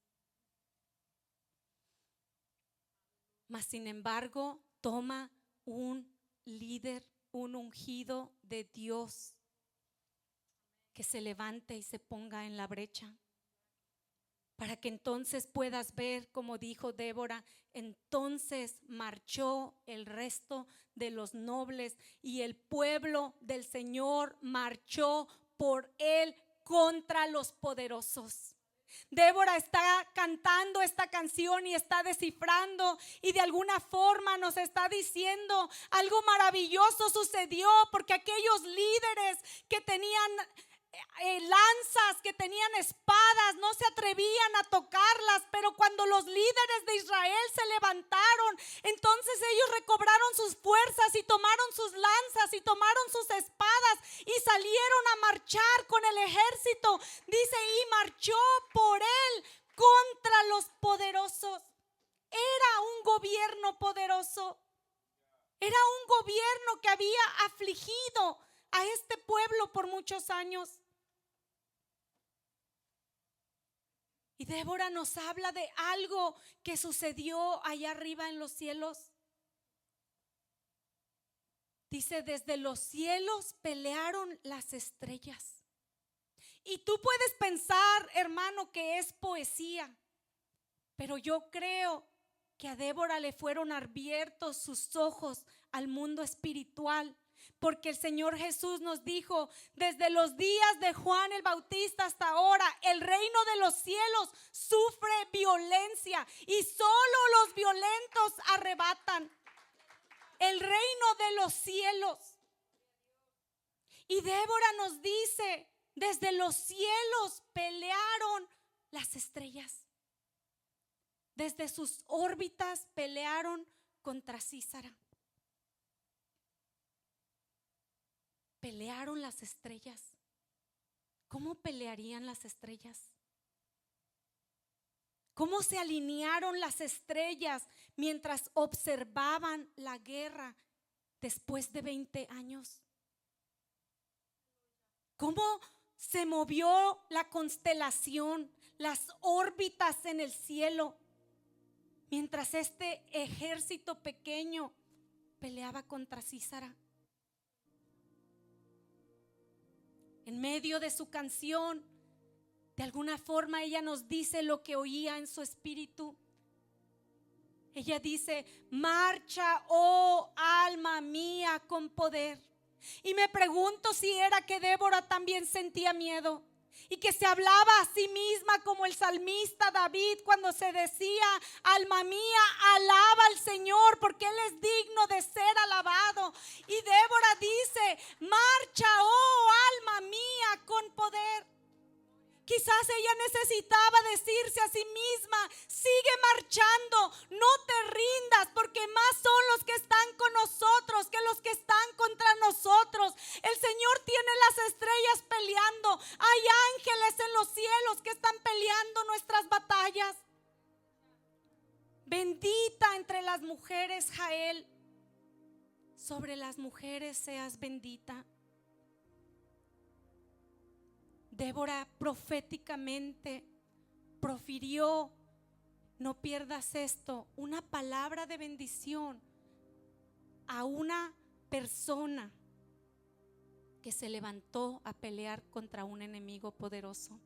Mas sin embargo, toma un líder, un ungido de Dios que se levante y se ponga en la brecha, para que entonces puedas ver, como dijo Débora, entonces marchó el resto de los nobles y el pueblo del Señor marchó por él contra los poderosos. Débora está cantando esta canción y está descifrando, y de alguna forma nos está diciendo algo maravilloso sucedió, porque aquellos líderes que tenían lanzas, que tenían espadas, no se atrevían a tocarlas, pero cuando los líderes de Israel se levantaron, entonces ellos recobraron sus fuerzas y tomaron sus lanzas y tomaron sus espadas y salieron a marchar con el ejército. Dice, y marchó por él contra los poderosos. Era un gobierno poderoso, era un gobierno que había afligido a este pueblo por muchos años. Y Débora nos habla de algo que sucedió allá arriba en los cielos. Dice, desde los cielos pelearon las estrellas. Y tú puedes pensar, hermano, que es poesía, pero yo creo que a Débora le fueron abiertos sus ojos al mundo espiritual, porque el Señor Jesús nos dijo, desde los días de Juan el Bautista hasta ahora, el reino de los cielos sufre violencia y solo los violentos arrebatan el reino de los cielos. Y Débora nos dice, desde los cielos pelearon las estrellas. Desde sus órbitas pelearon contra Císara. Pelearon las estrellas. ¿Cómo pelearían las estrellas? ¿Cómo se alinearon las estrellas mientras observaban la guerra después de 20 años? ¿Cómo se movió la constelación, las órbitas en el cielo, mientras este ejército pequeño peleaba contra Císara? En medio de su canción, de alguna forma ella nos dice lo que oía en su espíritu. Ella dice, marcha, oh alma mía, con poder. Y me pregunto si era que Débora también sentía miedo y que se hablaba a sí misma como el salmista David cuando se decía, alma mía, alaba al Señor porque Él es digno de ser alabado. Y Débora dice, marcha, oh alma mía, con poder. Quizás ella necesitaba decirse a sí misma, sigue marchando, no te rindas, porque más son los que están con nosotros que los que están contra nosotros. El Señor tiene las estrellas peleando, hay ángeles en los cielos que están peleando nuestras batallas. Bendita entre las mujeres, Jael, sobre las mujeres seas bendita. Débora proféticamente profirió, no pierdas esto, una palabra de bendición a una persona que se levantó a pelear contra un enemigo poderoso.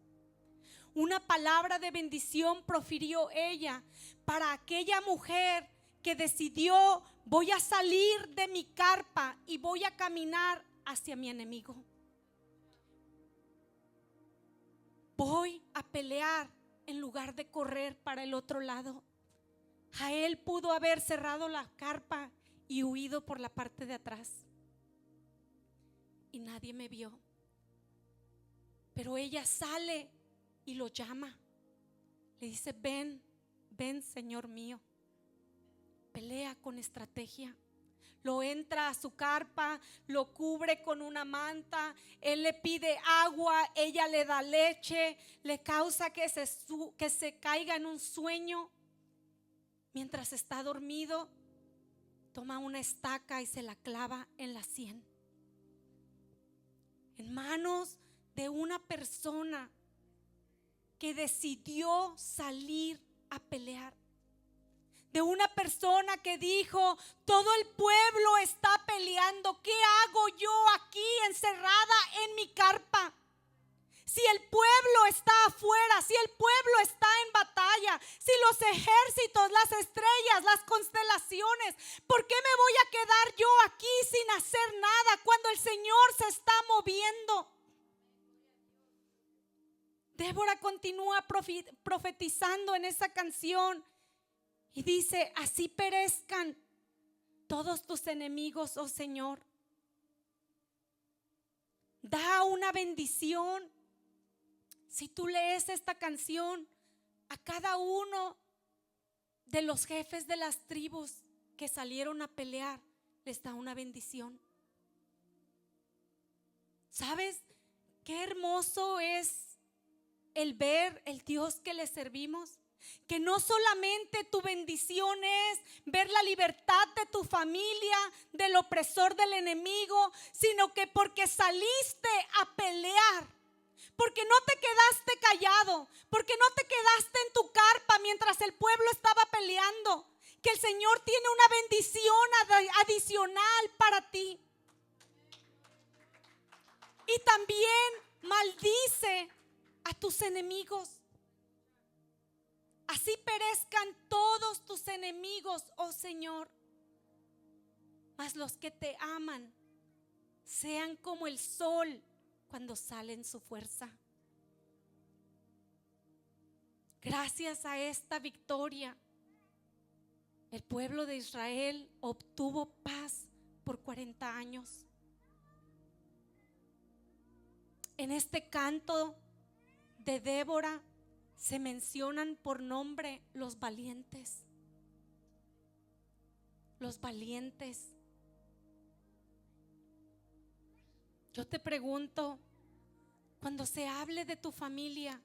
una palabra de bendición profirió ella para aquella mujer que decidió: voy a salir de mi carpa y voy a caminar hacia mi enemigo. Voy a pelear en lugar de correr para el otro lado. Jael pudo haber cerrado la carpa y huido por la parte de atrás. Y nadie me vio. Pero ella sale y lo llama. Le dice: ven, ven, Señor mío. Pelea con estrategia. Lo entra a su carpa, lo cubre con una manta, él le pide agua, ella le da leche, le causa que se caiga en un sueño. Mientras está dormido, toma una estaca y se la clava en la sien. En manos de una persona que decidió salir a pelear. De una persona que dijo: todo el pueblo está peleando, ¿qué hago yo aquí encerrada en mi carpa? Si el pueblo está afuera, si el pueblo está en batalla, si los ejércitos, las estrellas, las constelaciones, ¿por qué me voy a quedar yo aquí sin hacer nada cuando el Señor se está moviendo? Débora continúa profetizando en esa canción y dice: así perezcan todos tus enemigos, oh Señor. Da una bendición. Si tú lees esta canción, a cada uno de los jefes de las tribus que salieron a pelear, les da una bendición. ¿Sabes qué hermoso es el ver el Dios que le servimos? Que no solamente tu bendición es ver la libertad de tu familia del opresor del enemigo, sino que porque saliste a pelear, porque no te quedaste callado, porque no te quedaste en tu carpa mientras el pueblo estaba peleando, que el Señor tiene una bendición adicional para ti. Y también maldice a tus enemigos. Así perezcan todos tus enemigos, oh Señor. Mas los que te aman sean como el sol cuando sale en su fuerza. Gracias a esta victoria, el pueblo de Israel obtuvo paz por 40 años. En este canto de Débora se mencionan por nombre los valientes. Los valientes. Yo te pregunto, cuando se hable de tu familia,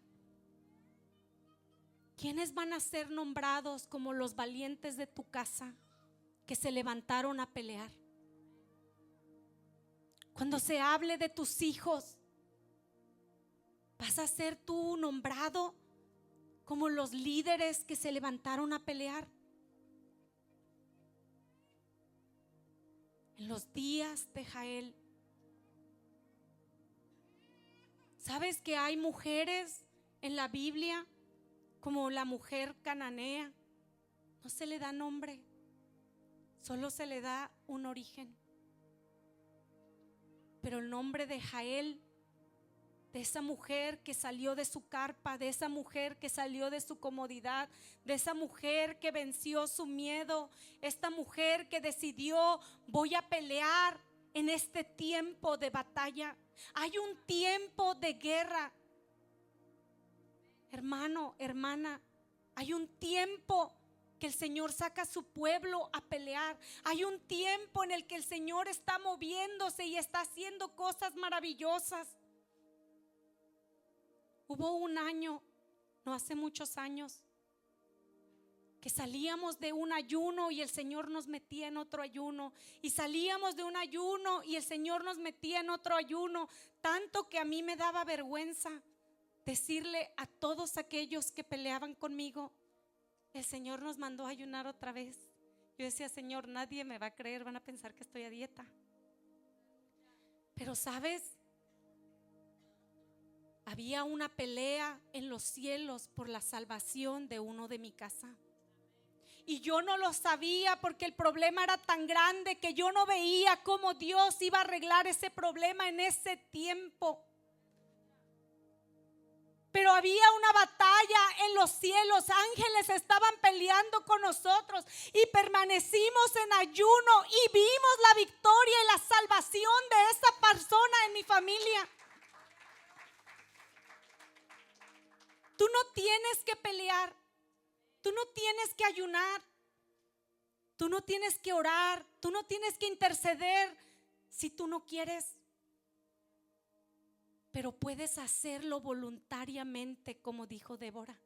¿quiénes van a ser nombrados como los valientes de tu casa que se levantaron a pelear? Cuando se hable de tus hijos, ¿vas a ser tú nombrado como los líderes que se levantaron a pelear? En los días de Jael, ¿sabes que hay mujeres en la Biblia como la mujer cananea? No se le da nombre, solo se le da un origen. Pero el nombre de Jael, de esa mujer que salió de su carpa, de esa mujer que salió de su comodidad, de esa mujer que venció su miedo, esta mujer que decidió: voy a pelear en este tiempo de batalla. Hay un tiempo de guerra, hermano, hermana. Hay un tiempo que el Señor saca a su pueblo a pelear. Hay un tiempo en el que el Señor está moviéndose y está haciendo cosas maravillosas. Hubo un año, no hace muchos años, que salíamos de un ayuno y el Señor nos metía en otro ayuno, y salíamos de un ayuno y el Señor nos metía en otro ayuno, tanto que a mí me daba vergüenza decirle a todos aquellos que peleaban conmigo: el Señor nos mandó a ayunar otra vez. Yo decía: Señor, nadie me va a creer, van a pensar que estoy a dieta. Pero ¿sabes? había una pelea en los cielos por la salvación de uno de mi casa. Y yo no lo sabía porque el problema era tan grande que yo no veía cómo Dios iba a arreglar ese problema en ese tiempo. Pero había una batalla en los cielos, ángeles estaban peleando con nosotros y permanecimos en ayuno y vimos la victoria y la salvación de esa persona en mi familia. Tú no tienes que pelear, tú no tienes que ayunar, tú no tienes que orar, tú no tienes que interceder si tú no quieres. Pero puedes hacerlo voluntariamente, como dijo Débora.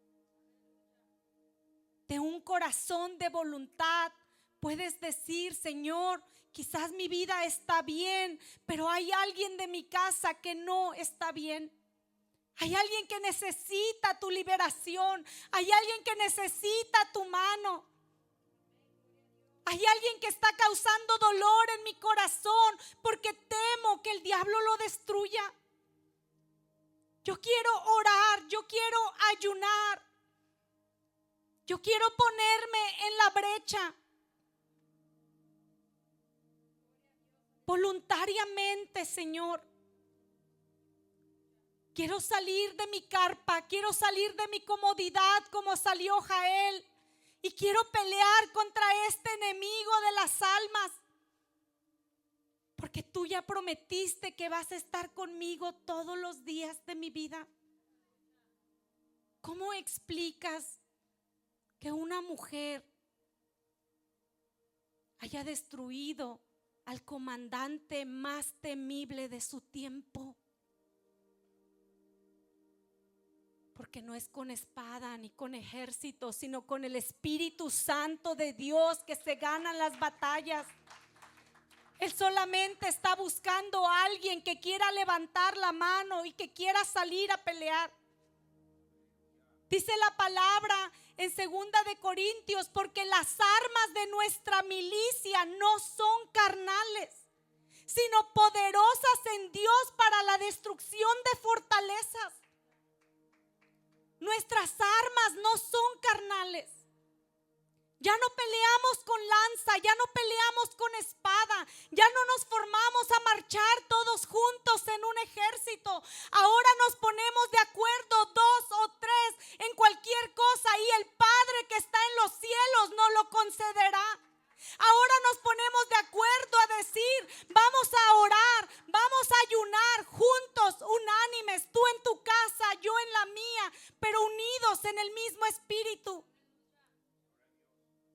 De un corazón de voluntad puedes decir: Señor, quizás mi vida está bien, pero hay alguien de mi casa que no está bien. Hay alguien que necesita tu liberación. Hay alguien que necesita tu mano. Hay alguien que está causando dolor en mi corazón porque temo que el diablo lo destruya. Yo quiero orar, yo quiero ayunar, yo quiero ponerme en la brecha voluntariamente, Señor. Quiero salir de mi carpa, quiero salir de mi comodidad como salió Jael, y quiero pelear contra este enemigo de las almas. Porque tú ya prometiste que vas a estar conmigo todos los días de mi vida. ¿Cómo explicas que una mujer haya destruido al comandante más temible de su tiempo? Porque no es con espada ni con ejército, sino con el Espíritu Santo de Dios que se ganan las batallas. Él solamente está buscando a alguien que quiera levantar la mano y que quiera salir a pelear. Dice la palabra en 2 de Corintios: porque las armas de nuestra milicia no son carnales, sino poderosas en Dios para la destrucción de fortalezas. Nuestras armas no son carnales. Ya no peleamos con lanza, ya no peleamos con espada, ya no nos formamos a marchar todos juntos en un ejército. Ahora nos ponemos de acuerdo 2 o 3 en cualquier cosa y el Padre que está en los cielos nos lo concederá. Ahora nos ponemos de acuerdo a decir: vamos a orar, vamos a ayunar juntos, unánimes, tú en tu casa, yo en la mía, pero unidos en el mismo espíritu.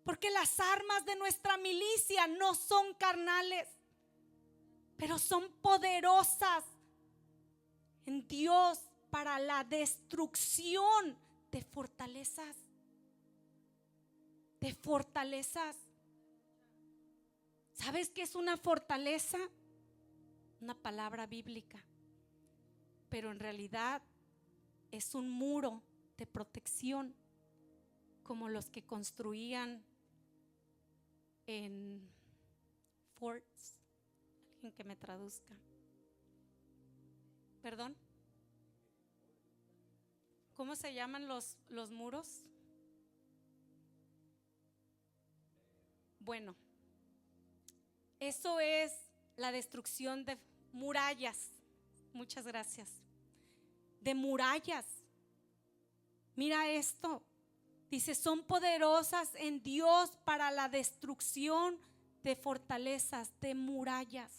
Porque las armas de nuestra milicia no son carnales, pero son poderosas en Dios para la destrucción de fortalezas. De fortalezas. ¿Sabes qué es una fortaleza? Una palabra bíblica, pero en realidad es un muro de protección, como los que construían en forts. Alguien que me traduzca. ¿Perdón? ¿Cómo se llaman los muros? Bueno, eso es la destrucción de murallas. Muchas gracias. De murallas. Mira esto. Dice: son poderosas en Dios para la destrucción de fortalezas, de murallas,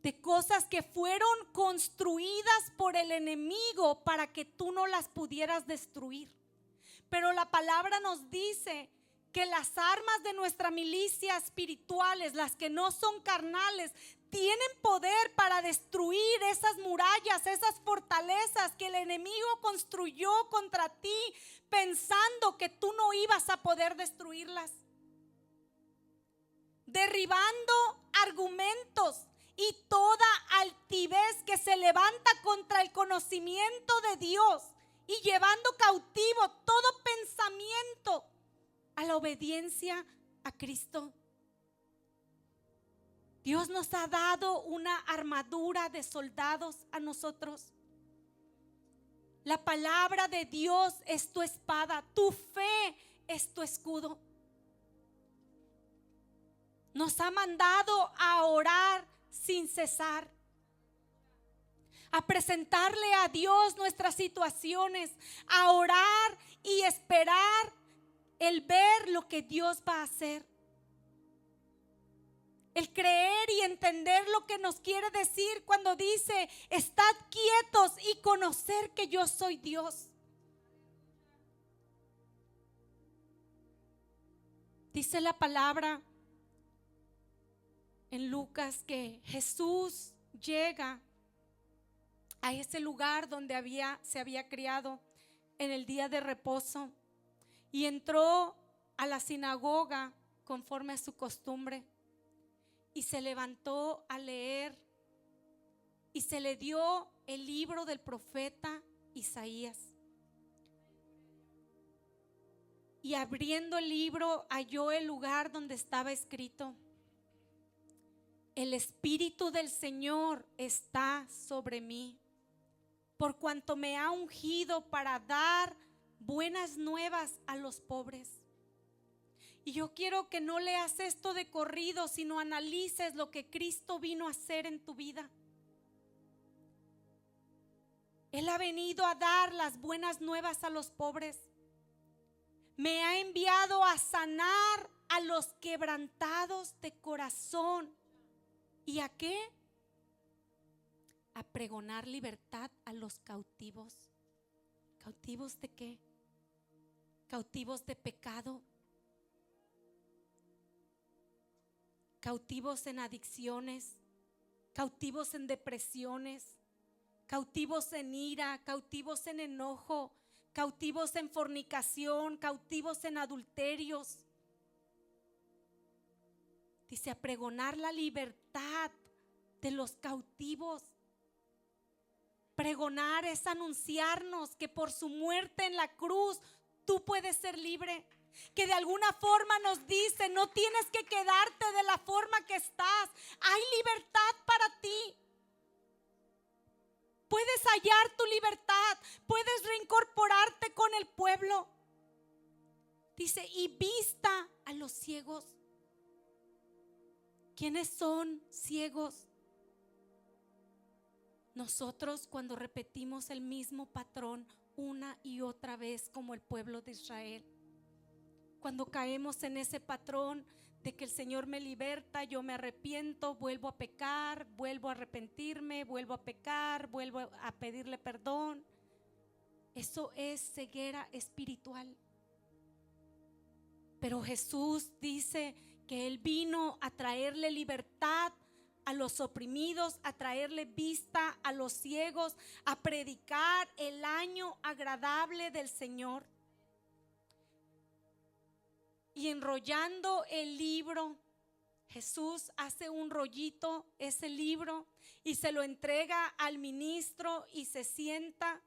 de cosas que fueron construidas por el enemigo para que tú no las pudieras destruir. Pero la palabra nos dice que las armas de nuestra milicia espirituales, las que no son carnales, tienen poder para destruir esas murallas, esas fortalezas que el enemigo construyó contra ti, pensando que tú no ibas a poder destruirlas. Derribando argumentos y toda altivez que se levanta contra el conocimiento de Dios y llevando cautivo todo pensamiento a la obediencia a Cristo. Dios nos ha dado una armadura de soldados a nosotros. La palabra de Dios es tu espada, tu fe es tu escudo. Nos ha mandado a orar sin cesar, a presentarle a Dios nuestras situaciones, a orar y esperar el ver lo que Dios va a hacer. El creer y entender lo que nos quiere decir cuando dice: estad quietos y conocer que yo soy Dios. Dice la palabra en Lucas que Jesús llega a ese lugar donde se había criado en el día de reposo y entró a la sinagoga conforme a su costumbre y se levantó a leer y se le dio el libro del profeta Isaías. Y abriendo el libro halló el lugar donde estaba escrito: el Espíritu del Señor está sobre mí, por cuanto me ha ungido para dar buenas nuevas a los pobres. Y yo quiero que no leas esto de corrido, sino analices lo que Cristo vino a hacer en tu vida. Él ha venido a dar las buenas nuevas a los pobres. Me ha enviado a sanar a los quebrantados de corazón. ¿Y a qué? A pregonar libertad a los cautivos. ¿Cautivos de qué? Cautivos de pecado. Cautivos en adicciones. Cautivos en depresiones. Cautivos en ira. Cautivos en enojo. Cautivos en fornicación. Cautivos en adulterios. Dice: a pregonar la libertad de los cautivos. Pregonar es anunciarnos que por su muerte en la cruz tú puedes ser libre. Que de alguna forma nos dice: no tienes que quedarte de la forma que estás. Hay libertad para ti. Puedes hallar tu libertad. Puedes reincorporarte con el pueblo. Dice: y vista a los ciegos. ¿Quiénes son ciegos? Nosotros, cuando repetimos el mismo patrón una y otra vez como el pueblo de Israel. Cuando caemos en ese patrón de que el Señor me liberta, yo me arrepiento, vuelvo a pecar, vuelvo a arrepentirme, vuelvo a pecar, vuelvo a pedirle perdón. Eso es ceguera espiritual. Pero Jesús dice que Él vino a traerle libertad a los oprimidos, a traerle vista a los ciegos, a predicar el año agradable del Señor. Y enrollando el libro, Jesús hace un rollito, ese libro, y se lo entrega al ministro y se sienta.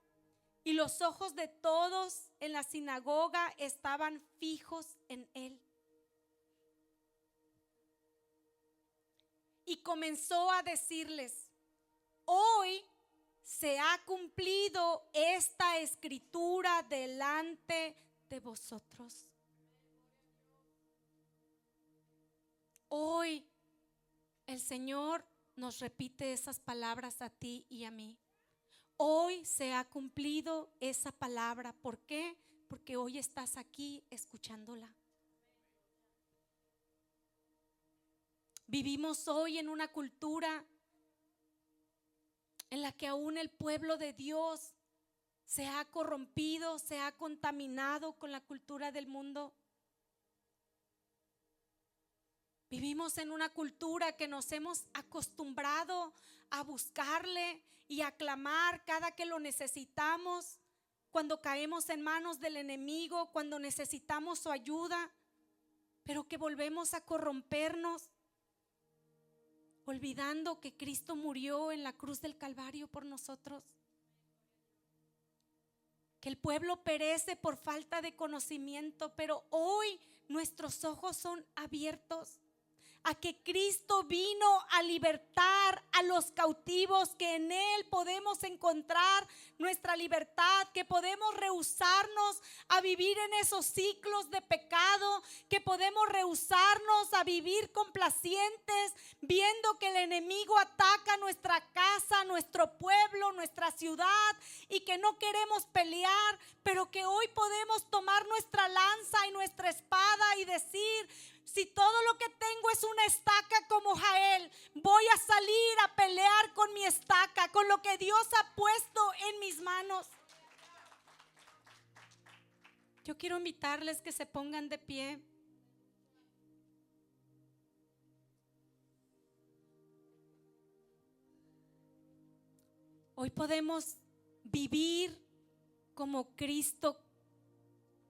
Y los ojos de todos en la sinagoga estaban fijos en él. Y comenzó a decirles: hoy se ha cumplido esta escritura delante de vosotros. Hoy el Señor nos repite esas palabras a ti y a mí. Hoy se ha cumplido esa palabra. ¿Por qué? Porque hoy estás aquí escuchándola. Vivimos hoy en una cultura en la que aún el pueblo de Dios se ha corrompido, se ha contaminado con la cultura del mundo. Vivimos en una cultura que nos hemos acostumbrado a buscarle y a clamar cada que lo necesitamos, cuando caemos en manos del enemigo, cuando necesitamos su ayuda, pero que volvemos a corrompernos, olvidando que Cristo murió en la cruz del Calvario por nosotros. Que el pueblo perece por falta de conocimiento, pero hoy nuestros ojos son abiertos. a que Cristo vino a libertar a los cautivos, que en Él podemos encontrar nuestra libertad, que podemos rehusarnos a vivir en esos ciclos de pecado, que podemos rehusarnos a vivir complacientes, viendo que el enemigo ataca nuestra casa, nuestro pueblo, nuestra ciudad, y que no queremos pelear, pero que hoy podemos tomar nuestra lanza y nuestra espada y decir: si todo lo que tengo es una estaca como Jael, voy a salir a pelear con mi estaca, con lo que Dios ha puesto en mis manos. Yo quiero invitarles que se pongan de pie. Hoy podemos vivir como Cristo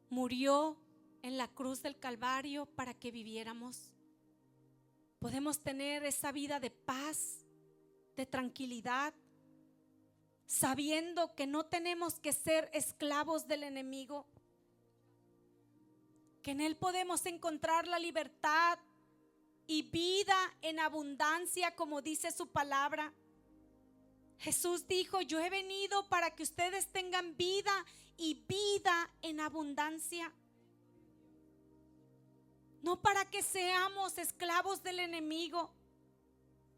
murió en la cruz del Calvario para que viviéramos. Podemos tener esa vida de paz, de tranquilidad, sabiendo que no tenemos que ser esclavos del enemigo, que en Él podemos encontrar la libertad y vida en abundancia, como dice su palabra. Jesús dijo: yo he venido para que ustedes tengan vida y vida en abundancia. No para que seamos esclavos del enemigo.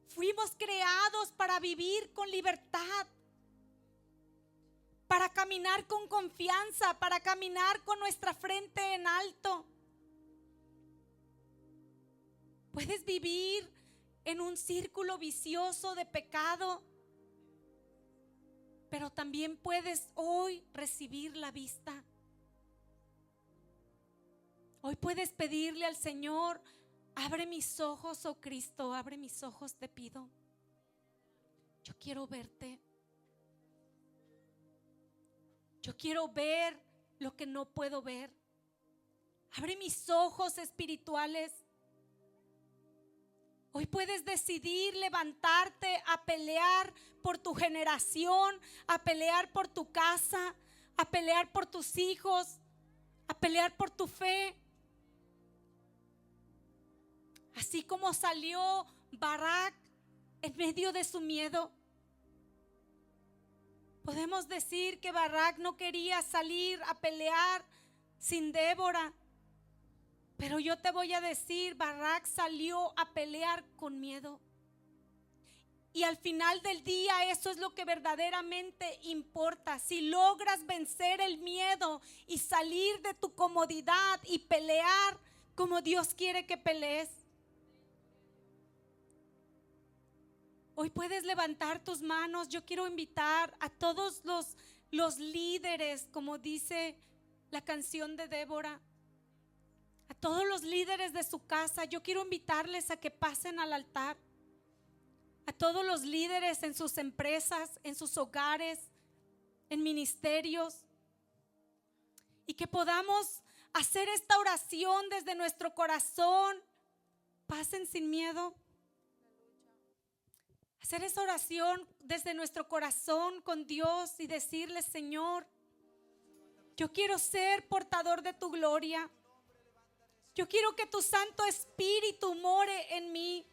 Fuimos creados para vivir con libertad, para caminar con confianza, para caminar con nuestra frente en alto. Puedes vivir en un círculo vicioso de pecado, pero también puedes hoy recibir la vista. Hoy puedes pedirle al Señor: abre mis ojos, oh Cristo, abre mis ojos, te pido. Yo quiero verte. Yo quiero ver lo que no puedo ver. Abre mis ojos espirituales. Hoy puedes decidir levantarte a pelear por tu generación, a pelear por tu casa, a pelear por tus hijos, a pelear por tu fe. Así como salió Barak en medio de su miedo, podemos decir que Barak no quería salir a pelear sin Débora. Pero yo te voy a decir, Barak salió a pelear con miedo. Y al final del día eso es lo que verdaderamente importa. Si logras vencer el miedo y salir de tu comodidad y pelear como Dios quiere que pelees. Hoy puedes levantar tus manos. Yo quiero invitar a todos los líderes, como dice la canción de Débora, a todos los líderes de su casa. Yo quiero invitarles a que pasen al altar. A todos los líderes en sus empresas, en sus hogares, en ministerios. Y que podamos hacer esta oración desde nuestro corazón. Pasen sin miedo. Hacer esa oración desde nuestro corazón con Dios y decirle: Señor, yo quiero ser portador de tu gloria. Yo quiero que tu Santo Espíritu more en mí.